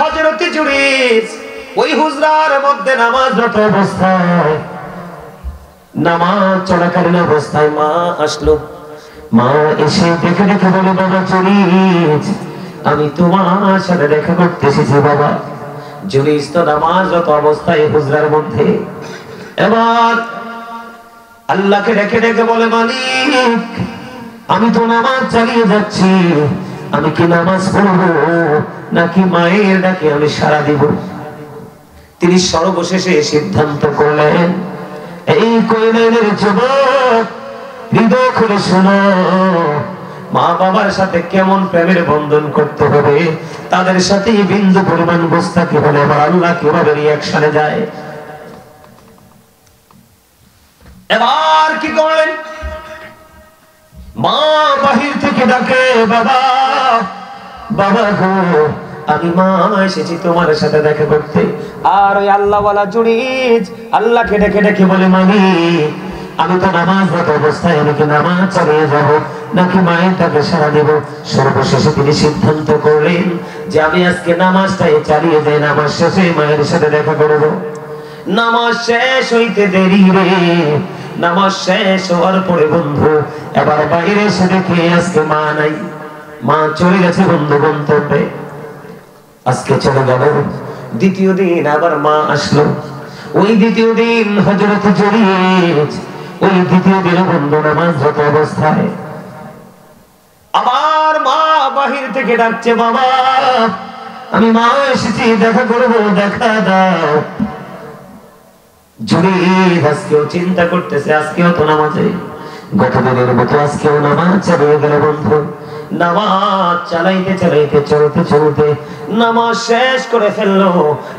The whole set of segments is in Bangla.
হযরতে জুরিজ ওই হুজরার মধ্যে নামাজরত অবস্থায়, নামাজ চলাকালীন অবস্থায় মা আসলো। মা এসে দেখে দেখে বলে, বাবা জুরিজ, আমি তোমার সাথে দেখা করতে এসেছি বাবা। জুরিজ তো নামাজরত অবস্থায় হুজরার মধ্যে। এবার আল্লাহকে ডেকে ডেকে বলে, মালিক, আমি তো নামাজ চালিয়ে যাচ্ছি, আমি কি নামাজ পড়বো নাকি মায়ের ডাকে আমি সাড়া দিব? তিনি সর্বশেষে সিদ্ধান্ত করলেন, এই কইলেনের যুবক, হৃদয় খুলে শোনো, মা বাবার সাথে কেমন প্রেমের বন্ধন করতে হবে, তাদের সাথে বিন্দু পরিমাণ গোস্তাকি হলে আমার আল্লাহ কিভাবে রিয়াকশনে যায়। এবার কি করলেন? মা বাহির থেকে ডাকে, বাবা, বাবা গো, আমি মা এসেছি তোমার সাথে দেখা করতে। আর ওই আল্লাহওয়ালা জুরিজ আল্লাহকে ডেকে ডেকে বলে, মালিক, আমি তো নামাজরত অবস্থায়, আমি কি নামাজ চালিয়ে যাব নাকি মায়ের ডাকে সাড়া দেব? সর্বশেষে তিনি সিদ্ধান্ত করলেন যে আমি আজকে নামাজটাই চালিয়ে যাই, নামাজ শেষে মায়ের সাথে দেখা করব। নামাজ শেষ হইতে দেরি রে, নামাজ শেষ হওয়ার পরে বন্ধু এবার বাইরে এসে দেখে আজকে মা নাই, মা চলে গেছে বন্ধু গন্তব্যে। আজকে চলে গেল। দ্বিতীয় দিন আবার মা আসলো। ওই দ্বিতীয় দিন হযরত জুরিজ ওই দ্বিতীয় দিন বন্ধু নামাজরত অবস্থায় আবার মা বাহির থেকে ডাকছে, বাবা, আমি মা এসেছি, দেখা করবো, দেখা দাও। জুরিজ আজকেও চিন্তা করতেছে, আজকেও তো নামাজে, গতদিনের মতো আজকেও নামাজ চালিয়ে গেল বন্ধু। নামাজ চালাইতে চালাইতে চলতে চলতে নামাজ শেষ করে ফেললো।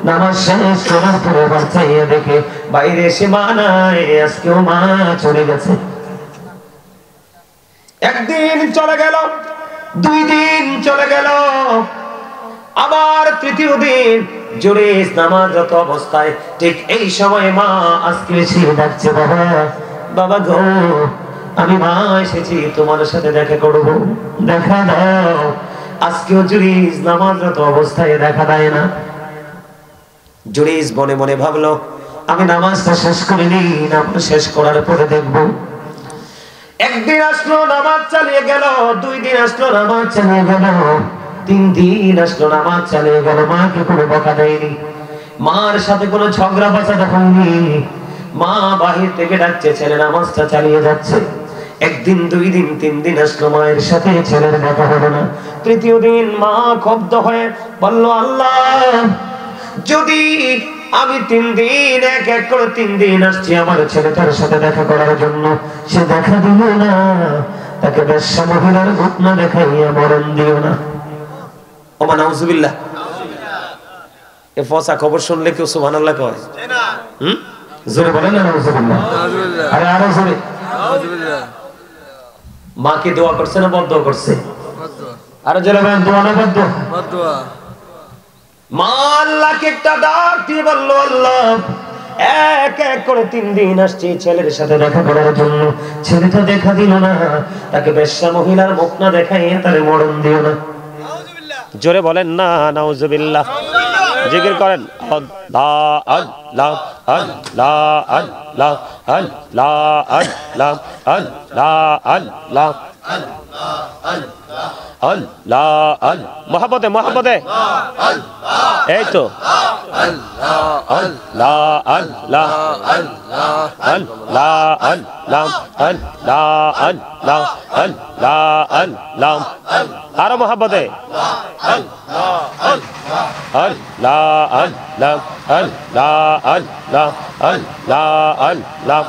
নামাজ শেষ করার পরে বাচ্চাইয়া দেখে বাইরে এসে মা নাই, আজকেও মা চলে গেছে। একদিন চলে গেল, 2 দিন চলে গেল, আবার তৃতীয় দিন জুরিজ নামাজরত অবস্থায় ঠিক এই সময় মা আজকে এসে ডাকছে, বাবা, বাবা গো, আমি মা এসেছি তোমার সাথে দেখা করব, দেখা দাও। আজকেও জুরিজ নামাজরত অবস্থায় দেখা দেয় না। জুরিজ মনে মনে ভাবলো, আমি নামাজটা শেষ করিনি, নামাজ শেষ করার পরে দেখবো। একদিন আসলো, নামাজ চালিয়ে গেল। 2 দিন আসলো, নামাজ চালিয়ে গেল। 3 দিন আসলো, নামাজ চালিয়ে গেল। মাকে কোনো বকা দেয়নি, মার সাথে কোনো ঝগড়া বাঁচাতে হয়নি। মা বাহির থেকে ডাকছে, ছেলে নামাজটা চালিয়ে যাচ্ছে। 1 দিন 2 দিন 3 দিন আসলো, মায়ের সাথে ছেলের দেখা হলো না। তৃতীয় দিন মা ক্ষুব্ধ হয়ে বলল, আল্লাহ, যদি আমি 3 দিন এক এক করে 3 দিন আসছি আমার ছেলেটার সাথে দেখা করার জন্য, সে দেখা দিল না, তাকে বেশ্যা মহিলার ঘটনা দেখাইয়া মরণ দিও না। ওমা নাউজুবিল্লাহ। এ ফসা খবর শুনলে কেউ সুবহানাল্লাহ কয় না? জোরে বলেন না নাউজুবিল্লাহ। আরে আরো জোরে নাউজুবিল্লাহ। মা কি দোয়া করছে না বদদোয়া করছে? বদদোয়া। আরো জোরে বলেন, দোয়া না বদদোয়া? বদদোয়া। মা আল্লাহকে একটা ডাক দিয়ে বলল, আল্লাহ, এক এক করে 3 দিন আসছি ছেলের সাথে দেখা করার জন্য, ছেলেটা দেখা দিল না, তাকে বেশ্যা মহিলার মুখ না দেখাইয়া তারে মরণ দিও না। জোরে বলেন না নাউজুবিল্লাহ। জিকির করেন, আল্লাহ আল্লাহ আল্লাহ আল্লাহ আল্লাহ আল্লাহ আল্লাহ আল্লাহ আল্লাহ আল্লাহ। মোহাম্মদে মোহাম্মদে, এই তো আল্লাহ আল্লাহ আল্লাহ আল্লাহ আল্লাহ আল্লাহ আল্লাহ আল্লাহ। আরো মোহাম্মদে, আল্লাহ আল্লাহ আল্লাহ আল্লাহ আল্লাহ আল্লাহ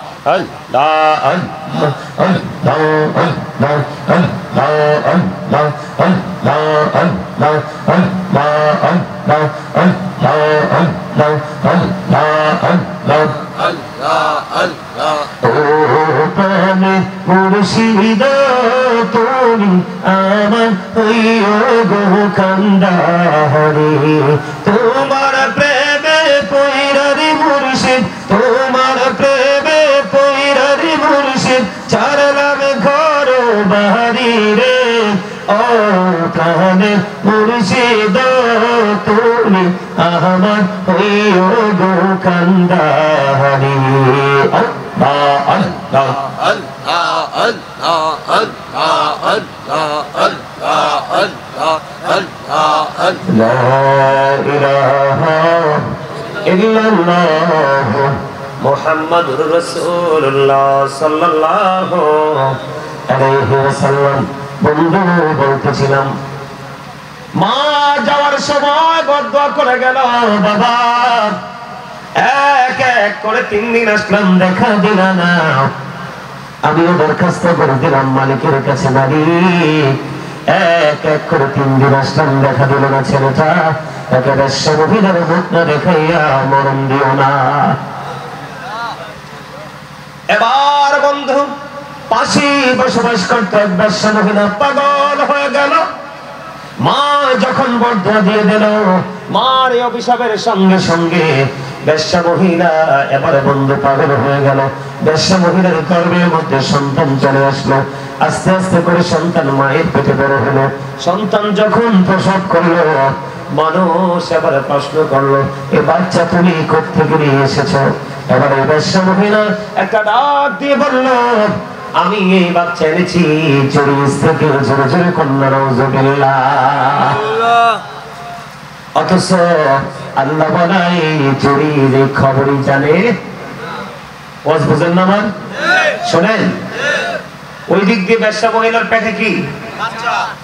মুর্শিদ তুমি আমার কান্দাহারি, তোমার প্রেমে পৈরারি মুর্শিদ, তোমার প্রেমে পৈরারি মুর্শিদ, ছাড়লাম ঘর বাড়ি রে, ও প্রাণে মুর্শিদ তুমি তুমি আমার হইও গো কান্দারি আল্লাহ আল্লাহ আল্লাহ আল্লাহ আল্লাহ আল্লাহ আল্লাহ আল্লাহ লা ইলাহা ইল্লাল্লাহ মুহাম্মাদুর রাসূলুল্লাহ সাল্লাল্লাহু আলাইহি ওয়াসাল্লাম। বন্ধু বলতেছিলাম, মা যাওয়ার সময় বদদুয়া করে গেল, বাবা এক এক করে 3 দিন আসলাম, দেখা দিল না। আমিও দরখাস্ত করে দিলাম মালিকের কাছে, মালিক এক এক করে 3 দিন আসলাম, দেখা দিল না ছেলেটা, একেবারে মহিলার মুখ না দেখাইয়া মরণ দিও না। এবার বন্ধু পাশে বসবাস করত এক বেশ্যা মহিলা পাগল হয়ে গেল। মা যখন বদদুয়া দিয়ে দিল, মার এই অভিশাপের সঙ্গে সঙ্গে বেশ্যা মহিলা এবারে বন্ধু পাগল হয়ে গেল। বেশ্যা মহিলার গর্ভের মধ্যে সন্তান চলে আসলো। আস্তে আস্তে করে সন্তান মায়ের পেটে বড় হলো। সন্তান যখন প্রসব করলো, মানুষ এবারে প্রশ্ন করলো, এ বাচ্চা তুমি কোত্থেকে নিয়ে এসেছো? এবারে বেশ্যা মহিলা একটা ডাক দিয়ে বলল, আমি এই বাচ্চা এনেছি জরিস থেকে। জোরে জোরে কন্যা নাউজুবিল্লাহ। অথচ আল্লাহ বলাই জরির এই খবরই জানে। ওয়াজ বুঝেন না আমার? শোনেন, ওই দিক দিয়ে বেশ্যা মহিলার পেটে কি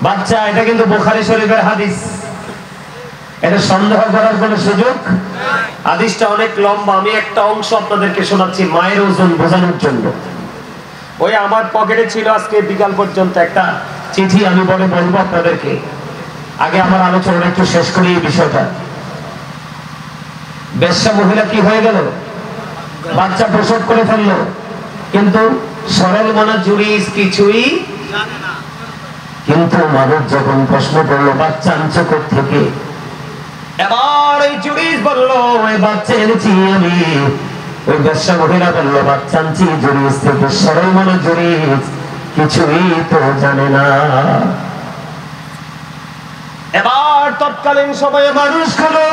বাচ্চা, এটা কিন্তু বুখারী শরীফের হাদিস, এটা সন্দেহ করার কোনো সুযোগ। হাদিসটা অনেক লম্বা, আমি একটা অংশ আপনাদেরকে শোনাচ্ছি মায়ের ওজন বোঝানোর জন্য। ওই আমার পকেটে ছিল আজকে বিকাল পর্যন্ত একটা চিঠি, আমি বলে বলবো আপনাদেরকে। আগে আমার আলোচনা একটু শেষ করি এই বিষয়টা। বেশ্যা মহিলা কি হয়ে গেল? বাচ্চা প্রসব করে ফেললো, কিন্তু সরল মনা জুরিস কিছুই জানে না। কিন্তু মানুষ যখন প্রশ্ন করলো বাচ্চা আনছো কোত্থেকে, এবার এই জুরিস বললো ওই বাচ্চা এনেছি আমি। ওই বেশ্যা মহিলা বললো বাচ্চা আনছি জুরিস থেকে। সরল মনা জুরিস কিছুই তো জানে না। এবার তৎকালীন সময়ে মানুষ হলো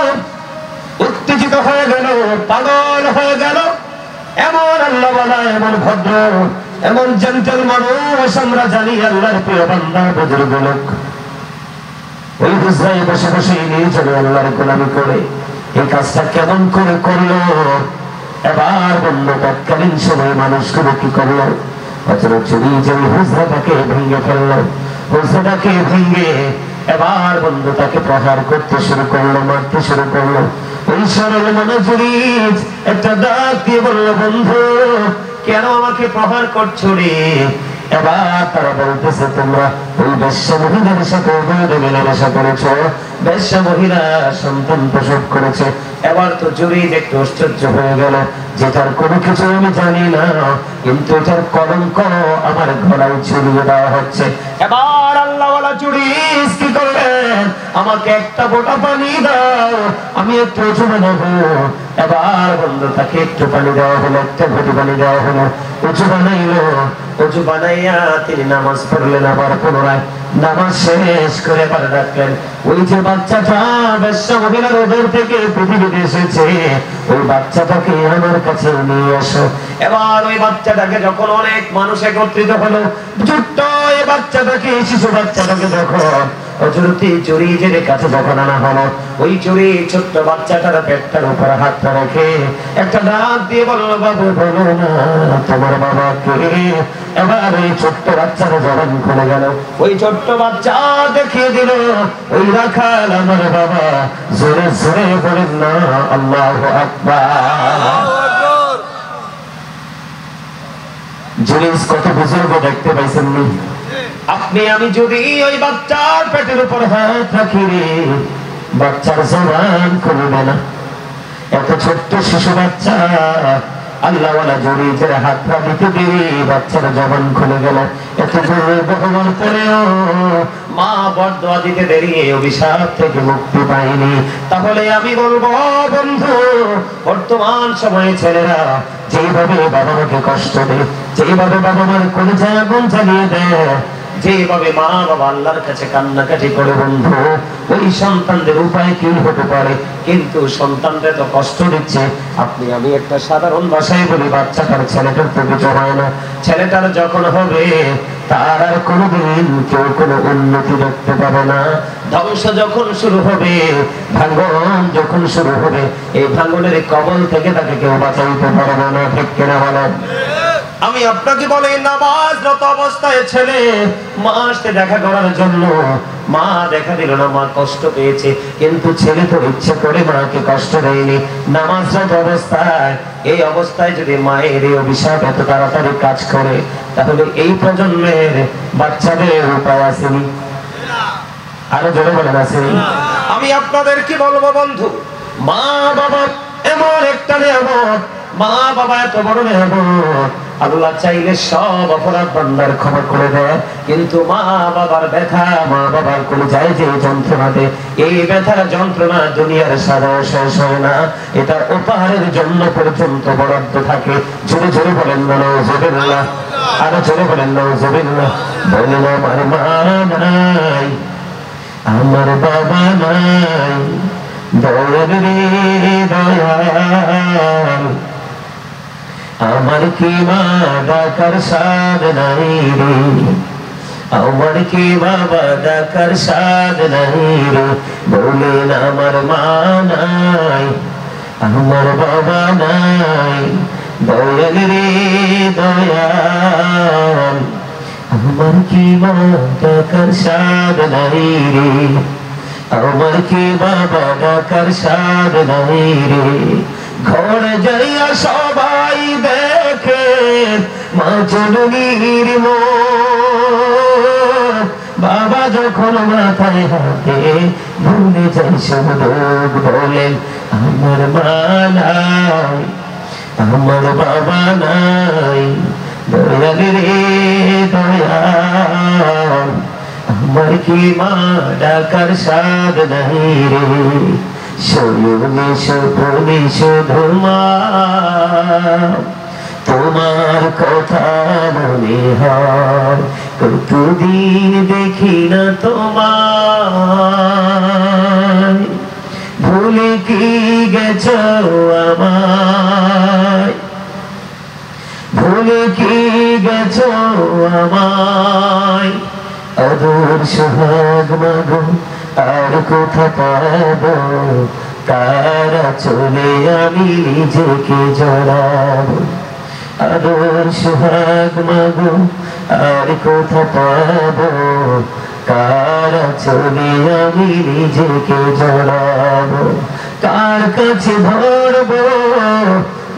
উত্তেজিত হয়ে গেল, পাগল হয়ে গেল। এমন আল্লাহ ওয়ালা, এমন ভদ্র, এমন জেন্টল মানুষ আমরা জানি, আল্লাহর প্রিয় বান্দা বুজুর্গ লোক। ওই হুজরায় বসে বসে নিয়ে আল্লাহর গোলামি করে এই কাজটা কেমন করে করলো? এবার বলল তৎকালীন সময় মানুষগুলো কি করলো? চুরি যে হুজরাটাকে ভেঙে ফেললো। হুজরাটাকে ভেঙে এবার বন্ধু তাকে প্রহার করতে শুরু করলো, মারতে শুরু করলো। ওই সরল মনে জুরিজ একটা ডাক দিয়ে বললো, বন্ধু কেন আমাকে প্রহার করছো রে? এবার তারা বলতেছে, তোমরা ওই বেশ্যা মহিলার সাথে মেলামেশা করেছো, বেশ্যা মহিলা সন্তান প্রসব করেছে। এবার তো জুরিজ একটু আশ্চর্য হয়ে গেল, যেটার কোনো কিছু আমি জানি না, কিন্তু এটার কলঙ্ক আমার গলায় ঝুলিয়ে দেওয়া হচ্ছে। এবার আল্লাহওয়ালা জুরিজ কি করলেন, আমাকে একটা বোটা পানি দাও, আমি একটু উঁচু বানাবো। এবার বন্ধু তাকে একটু পানি দেওয়া হলো, একটা ঘটি পানি দেওয়া হলো, উঁচু বানাইলো। উঁচু বানাইয়া তিনি নামাজ পড়লেন। আবার পুনরায় নামাজ শেষ করে এবার ডাকলেন, ওই যে বাচ্চাটা বেশ্যা মহিলার ওদের থেকে পৃথিবীতে এসেছে, ওই বাচ্চাটাকে আমার কাছে নিয়ে আসো। এবার ওই বাচ্চাটাকে যখন অনেক মানুষ একত্রিত হলো, ছোট্ট এই বাচ্চাটাকে, শিশু বাচ্চাটাকে যখন জুরিজের কাছে যখন আনা হলো, ওই জুরি ছোট্ট বাচ্চাটার পেটটার উপর হাতটা রেখে একটা ডাক দিয়ে বলল, বাবু বলো না তোমার বাবা কে? এবার ওই ছোট্ট বাচ্চার জবান খুলে গেল। ওই ছোট্ট বাচ্চা দেখিয়ে দিল, ওই রাখাল আমার বাবা। জোরে জোরে বলেন না আল্লাহু আকবার। জুরিজ কত বুজুর্গ দেখতে পাইছেন নি? আপনি আমি যদি ওই বাচ্চার পেটের উপর হাত রাখি, বাচ্চার জবান খুলবে না। এত ছোট্ট শিশু বাচ্চা, আল্লাহওয়ালা জুরিজের হাতটা দিতে দেরি বাচ্চার জবান খুলে গেল। এত বহুবার পরেও মা বরদোয়া দিতে দেরি, অভিশাপ থেকে মুক্তি পায়নি। তাহলে আমি বলবো বন্ধু, বর্তমান সময়ে ছেলেরা যেইভাবে বাবা মাকে কষ্ট দেয়, যেইভাবে বাবা মার কলিজায় আগুন জ্বালিয়ে দেয়, যেভাবে মা বাবা আল্লাহর কাছে কান্নাকাটি করে বন্ধু, ওই সন্তানদের উপায় কি হতে পারে? কিন্তু সন্তানদের তো কষ্ট দিচ্ছে। আপনি আমি একটা সাধারণ ভাষায় বলি, বাচ্চাটার ছেলেটার তো কিছু হয় না। ছেলেটার যখন হবে তার আর কোনোদিন কেউ কোনো উন্নতি দেখতে পাবে না। ধ্বংস যখন শুরু হবে, ভাঙন যখন শুরু হবে, এই ভাঙনের কবল থেকে তাকে কেউ বাঁচাইতে পারবে না। ঠিক কিনা বলেন? আমি আপনাকে বলি, নামাজরত অবস্থায় ছেলে মার সাথে দেখা করার জন্য মা দেখা দিল না, মা কষ্ট পেয়েছে, কিন্তু ছেলে তো ইচ্ছে করে মাকে কষ্ট দেয়নি। নামাজরত অবস্থায়, এই অবস্থায় যদি মায়ের এই অভিশাপ এত তাড়াতাড়ি কাজ করে, তাহলে এই প্রজন্মের বাচ্চাদের উপায় আসেনি? আরো জোরে বলেন আসেনি? আমি আপনাদের কি বলবো বন্ধু, মা বাবা এমন একটা নিয়ামত, মা বাবা এত বড় নিয়ামত। আল্লাহ চাইলে সব অপরাধ বান্দার ক্ষমা করে দেয়, কিন্তু মা বাবার ব্যথা, মা বাবার কলিজায় যে যন্ত্রণা দেয়, এই ব্যথার যন্ত্রণা দুনিয়ার সারা শেষ হয় না। এটা উপহারের জন্য পর্যন্ত বরাদ্দ থাকে। জোরে জোরে বলেন না নাউজুবিল্লাহ, আরো জোরে বলেন নাউজুবিল্লাহ। বলেন আমার মা নাই, আমার বাবা নাই, দয়াল রে দয়াল, আমার কি মা ডাকার সাদ নাই রে, আমার কি বাবা ডাকার সাদ নাই রে। বলেন আমার মা নাই, আমার বাবা নাই, দয়াল রে দয়াল, আমার কি মা ডাকার সাদ নাই রে, আমার কি বাবা ডাকার সাদ নাই রে। ঘরে যাইয়া সবাই দেখে মা জননীর মুখ, বাবা যখন মাথায় হাতে ভুলে যাই সব রোগ। বলেন আমার মা নাই, আমার বাবা নাই, দয়াল রে দয়াল, আমার কি মা ডাকার সাদ নাই রে। শোনে শোনে শুধু মা, তোমার কথা মনে হয়, কতদিন দেখি না তোমায়, ভুলে কি গেছো আমায়, ভুলে কি গেছো আমায়। আদর সোহাগ মাগো আর কোথা পাবো, তারা চলে আমি নিজেকে জড়াবো। আদর সোহাগ মাগো আর কোথা পাবো, তারা চলে আমি নিজেকে জড়াবো। কার কাছে ধরবো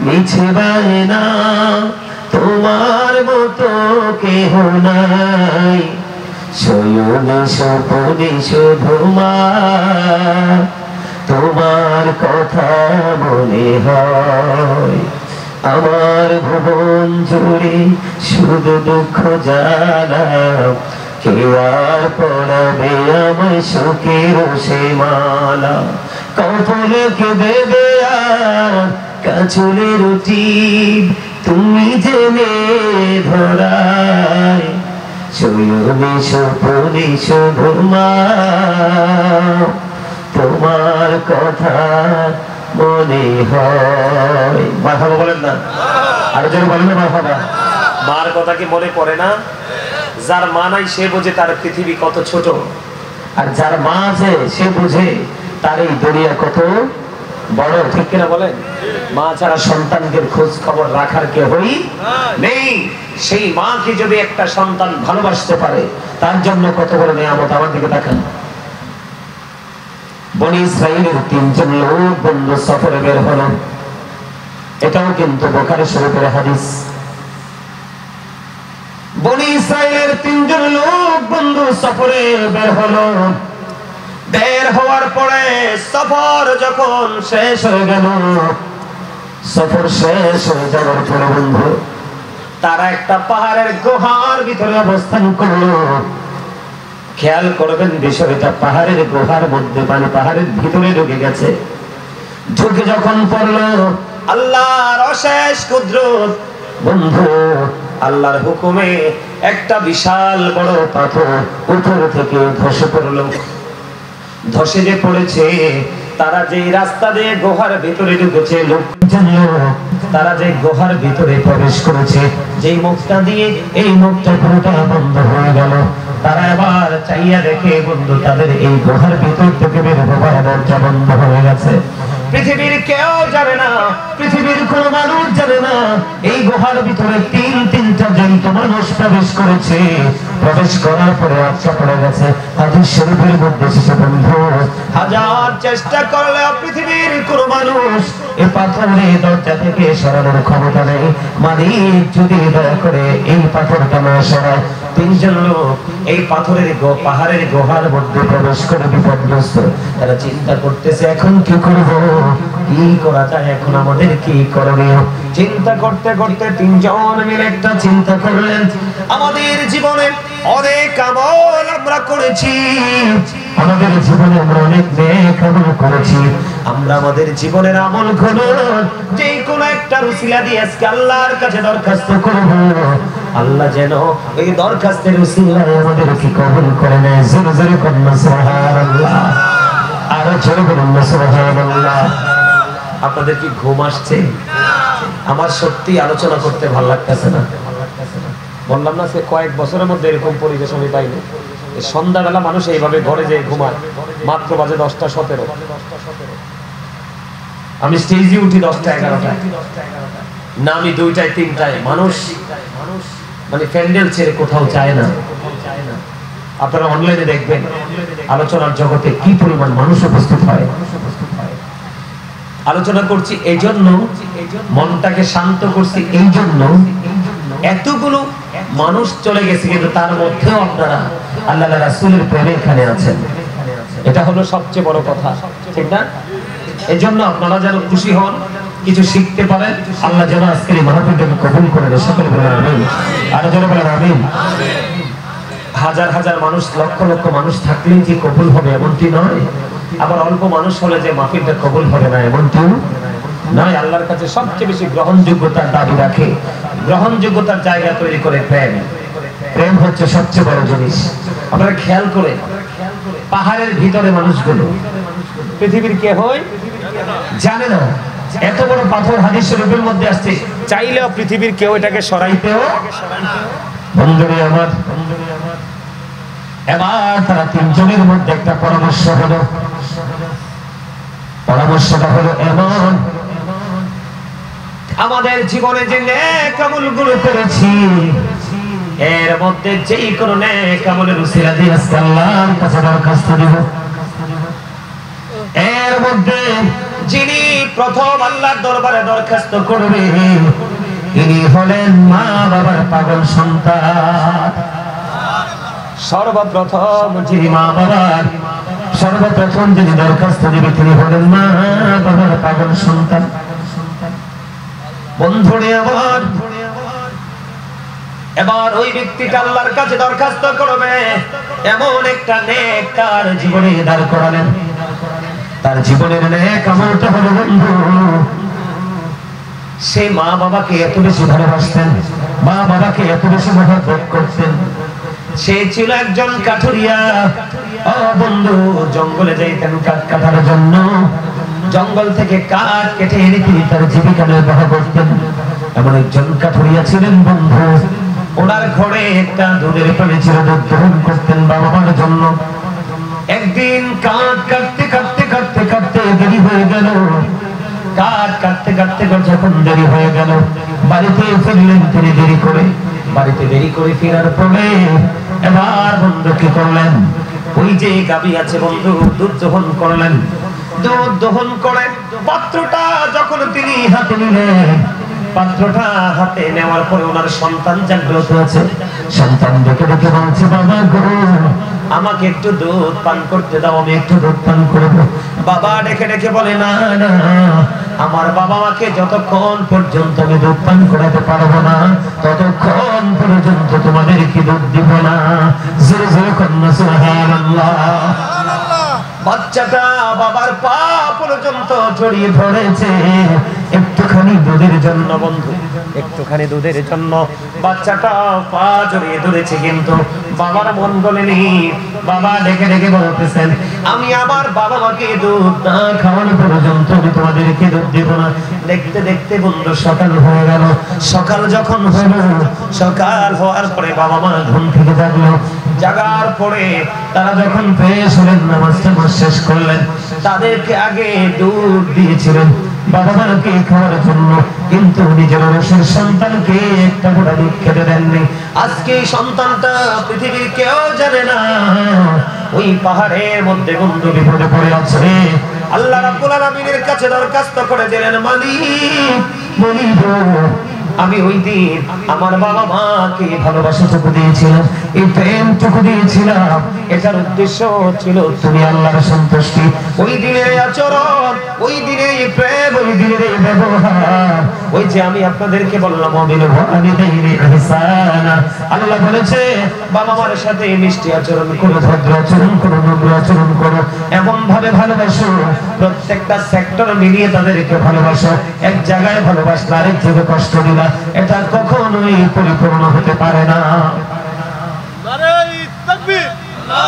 মিছে বায়না, তোমার মতো কেহ নাই। শয়নে স্বপনে শুধু মা, তোমার কথা মনে হয়। আমার ভুবন জুড়ে শুধু দুঃখ জ্বালা, কে আর পড়াবে আমায় সুখের সে মালা। কপালকে দেবে আর কাঁচুলের টিপ, তুমি জেনে ধরায়। শয়নে স্বপনে শুধু মা, তোমার কথা মনে হয়। মারহাবা বলেন না, আরো যেন বলেন না মারহাবা। মার কথা কি মনে পড়ে না? যার মা নাই সে বোঝে তার পৃথিবী কত ছোট, আর যার মা আছে সে বোঝে তার এই দুনিয়া কত বড়। ঠিক কিনা বলেন? মা ছাড়া সন্তানকে খোঁজ খবর রাখার কেউই নেই। সেই মাকে যদি একটা সন্তান ভালোবাসতে পারে, তার জন্য কত বড় নিয়ামত। আমার দিকে দেখেন, বনি ইসরাইলের 3 জন লোক বন্ধু সফরে বের হলো। এটাও কিন্তু বুখারী শরীফের হাদিস। বনি ইসরাইলের 3 জন লোক বন্ধু সফরে বের হলো। বের হওয়ার পরে সফর যখন শেষ হয়ে গেল, সফর শেষ হয়ে যাওয়ার পরে বন্ধু তারা একটা পাহাড়ের গুহার ভিতরে অবস্থান করলো। খেয়াল করবেন বিষয়টা, পাহাড়ের গুহার মধ্যে, মানে পাহাড়ের ভিতরে ঢুকে গেছে। ঢুকে যখন পড়লো আল্লাহর অশেষ কুদরত, বন্ধু আল্লাহর হুকুমে একটা বিশাল বড় পাথর উপর থেকে ধসে পড়লো। ধসে যে পড়েছে, তারা যে রাস্তা দিয়ে গুহার ভিতরে ঢুকেছে, লোক জানলো তারা যে গুহার ভিতরে প্রবেশ করেছে, যেই মুখটা দিয়ে এই মুখটা পুরোটা বন্ধ হয়ে গেল। তারা এবার চাইয়া দেখে বন্ধু, তাদের এই গুহার ভিতর থেকে বের হবার দরজা বন্ধ হয়ে গেছে। পৃথিবীর কেউ জানে না, পৃথিবীর কোন মানুষ জানে না এই গুহার ভিতরে তিনটা জ্যান্ত মানুষ প্রবেশ করেছে। প্রবেশ করার পরে আটকা পড়ে গেছে। হাদিস শরীফের মধ্যে এসেছে বন্ধু, হাজার চেষ্টা করলেও পৃথিবীর কোন মানুষ এই পাথরের দরজা থেকে সরানোর ক্ষমতা নেই। মালিক যদি দয়া করে এই পাথরটা না সরায়, তিনজন লোক এই পাথরের পাহাড়ের গুহার মধ্যে প্রবেশ করে বিপদগ্রস্ত। তারা চিন্তা করতেছে এখন কি করব, কি করা যায়, এখন আমাদের কি করণীয়। চিন্তা করতে করতে তিনজন মিলে একটা চিন্তা করলেন, আমাদের জীবনে অনেক আমল আমরা করেছি, আমাদের জীবনে আমরা অনেক নেক আমল করেছি, আমরা আমাদের জীবনের আমলগুলো যে কোনো একটা উসিলা দিয়ে আজকে আল্লাহর কাছে দরখাস্ত করব, আল্লাহ যেন এই দরখাস্তের উসিলায় আমাদেরকে কবুল করে নেয়। জোরে জোরে কন্যা সুবহানাল্লাহ, আরো জোরে কন্যা সুবহানাল্লাহ। আপনাদের কি ঘুম আসছে? আমার সত্যি আলোচনা করতে ভালো লাগতেছে না। বললাম না, সে কয়েক বছরের মধ্যে এরকম পরিবেশ আমি পাইনি। সন্ধ্যাবেলা মানুষ এইভাবে ঘরে যেয়ে ঘুমায়, মাত্র বাজে 10টা 17। আমি স্টেজে উঠি 10টা 11টায়, না আমি 2টায় 3টায়। মানুষ মানে প্যান্ডেল ছেড়ে কোথাও যায় না। আপনারা অনলাইনে দেখবেন আলোচনার জগতে কি পরিমাণ মানুষ উপস্থিত হয়। আলোচনা করছি এই জন্য, মনটাকে শান্ত করছি এই জন্য, এতগুলো মানুষ চলে গেছে কিন্তু তার মধ্যেও আপনারা আল্লাহ রাসূলের প্রেমে এখানে আছেন। এটা হলো সবচেয়ে বড় কথা, ঠিক না? এই জন্য আপনারা যেন খুশি হন, কিছু শিখতে পারেন। আল্লাহ যেন আজকের এই মাহফিলটাকে কবুল করে নেন। সকলে বলেন আমিন। আর যেন বলেন আমিন। হাজার হাজার মানুষ, লক্ষ লক্ষ মানুষ থাকলেই যে কবুল হবে এমনটি নয়, আবার অল্প মানুষ হলে যে মাহফিলটা কবুল হবে না এমনটি নয়। আল্লাহর কাছে সবচেয়ে বেশি গ্রহণযোগ্যতার দাবি রাখে, গ্রহণযোগ্যতার জায়গা তৈরি করে প্রেম। প্রেম হচ্ছে সবচেয়ে বড় জিনিস। আপনারা খেয়াল করে পাহাড়ের ভিতরে মানুষগুলো পৃথিবীর কে হয় জানে না, এত বড় পাথর হাদিস শরীফের মধ্যে আসছে, চাইলেও পৃথিবীর কেউ এটাকে সরাইতেও। বন্ধুরে আমার, এবার তারা তিনজনের মধ্যে একটা পরামর্শ হলো। পরামর্শটা হলো এমন, আমাদের জীবনে যে নেক আমলগুলো করেছি এর মধ্যে যেই কোনো নেক আমলের উসিলা দিয়ে আজকে আল্লাহর কাছে দরখাস্ত দিব। এর মধ্যে যিনি প্রথম আল্লাহর দরবারে দরখাস্ত করবে ইনি হলেন মা বাবার পাগল সন্তান। সর্বপ্রথম যিনি মা বাবার সর্বপ্রথম যিনি দরখাস্ত দিবে তিনি হলেন মা বাবার পাগল সন্তান। বন্ধুরে আমার, এবার ওই ব্যক্তিটা আল্লাহর কাছে দরখাস্ত করবে, এমন একটা নেক তার জীবনে দাঁড় করালেন। তার জীবনের নেক আমলটা হলো বন্ধু, সে মা বাবাকে এত বেশি ভালোবাসতেন, মা বাবাকে এত বেশি মহব্বত করতেন। সে ছিল একজন কাঠুরিয়া। ও বন্ধু, জঙ্গলে যাইতেন কাঠ কাটার জন্য, জঙ্গল থেকে কাঠ কেটে এনে তিনি তার জীবিকা নির্বাহ করতেন। এমন একজন কাঠুরিয়া ছিলেন বন্ধু। ওনার ঘরে একটা দুধের পানি ছিল, দুধ দহন করতেন বাবার জন্য। একদিন কাঠ কাটতে কাটতে কাটতে কাটতে দেরি হয়ে গেল। কাঠ কাটতে কাটতে যখন দেরি হয়ে গেল, বাড়িতে ফিরলেন তিনি দেরি করে। বাড়িতে দেরি করে ফেরার পরে এবার বন্ধু কি করলেন, ওই যে গাভী আছে বন্ধু, দুধ দহন করলেন। দুধ দহন করে পাত্রটা যখন তিনি হাতে নিলেন, পাত্রটা হাতে নেওয়ার পরে ওনার সন্তান জাগ্রত আছে। সন্তান ডেকে ডেকে বলছে, বাবা গো আমাকে একটু দুধ পান করতে দাও, আমি একটু দুধ পান করব। বাবা ডেকে ডেকে বলে, না না, আমার বাবা মাকে যতক্ষণ পর্যন্ত আমি দুধ পান করাতে পারবো না ততক্ষণ পর্যন্ত তোমাদেরকে দুধ দিব না। জোরে জোরে কন্যা সুবহানাল্লাহ। বাচ্চাটা বাবার পা পর্যন্ত জড়িয়ে ধরেছে একটুখানি দুধের জন্য বন্ধু। একটুখানি দুধের জন্য বাচ্চাটা পা জড়িয়ে ধরেছে, কিন্তু বাবার মন বলেনি। বাবা ডেকে ডেকে বলতেছেন, আমি আমার বাবা মাকে দুধ না খাওয়ানো পর্যন্ত আমি তোমাদেরকে দুধ দেব না। দেখতে দেখতে বন্ধু সকাল হয়ে গেল। সকাল যখন হলো, সকাল হওয়ার পরে বাবা মা ঘুম থেকে জাগলো। জাগার পরে তারা যখন ফ্রেশ হলেন, নামাজ শেষ করলেন, তাদেরকে আগে দুধ দিয়েছিলেন বাবা মাকে খাওয়ার জন্য, কিন্তু নিজের রসের সন্তানকে একটা ফোঁটা দুধ খেতে দেননি। আজকে এই সন্তানটা পৃথিবীর কেউ জানে না ওই পাহাড়ের মধ্যে বন্ধু বিপদে পড়ে আছে। আল্লাহ রাব্বুল আলামিনের কাছে দরখাস্ত করে দিলেন, মালিক মালিক, আমি ওই দিন আমার বাবা মাকে ভালোবাসাটুকু দিয়েছিলাম, এই প্রেমটুকু দিয়েছিলাম, এটার উদ্দেশ্য ছিল তুমি আল্লাহর সন্তুষ্টি। ওই দিনের আচরণ, ওই দিনের এই প্রেম, ওই দিনের এই ব্যবহার, ওই যে আমি আপনাদেরকে বললাম অবিল ওয়ালিদাইনি ইহসানা, আল্লাহ বলেছে বাবা মার সাথে মিষ্টি আচরণ করো, ভদ্র আচরণ করো, নম্র আচরণ করো, এমন ভাবে ভালোবাসো, প্রত্যেকটা সেক্টর মিলিয়ে তাদেরকে ভালোবাসো। এক জায়গায় ভালোবাসলে আরেক জায়গায় কষ্ট দিলা, এটা কখনোই পরিপূর্ণ হতে পারে না।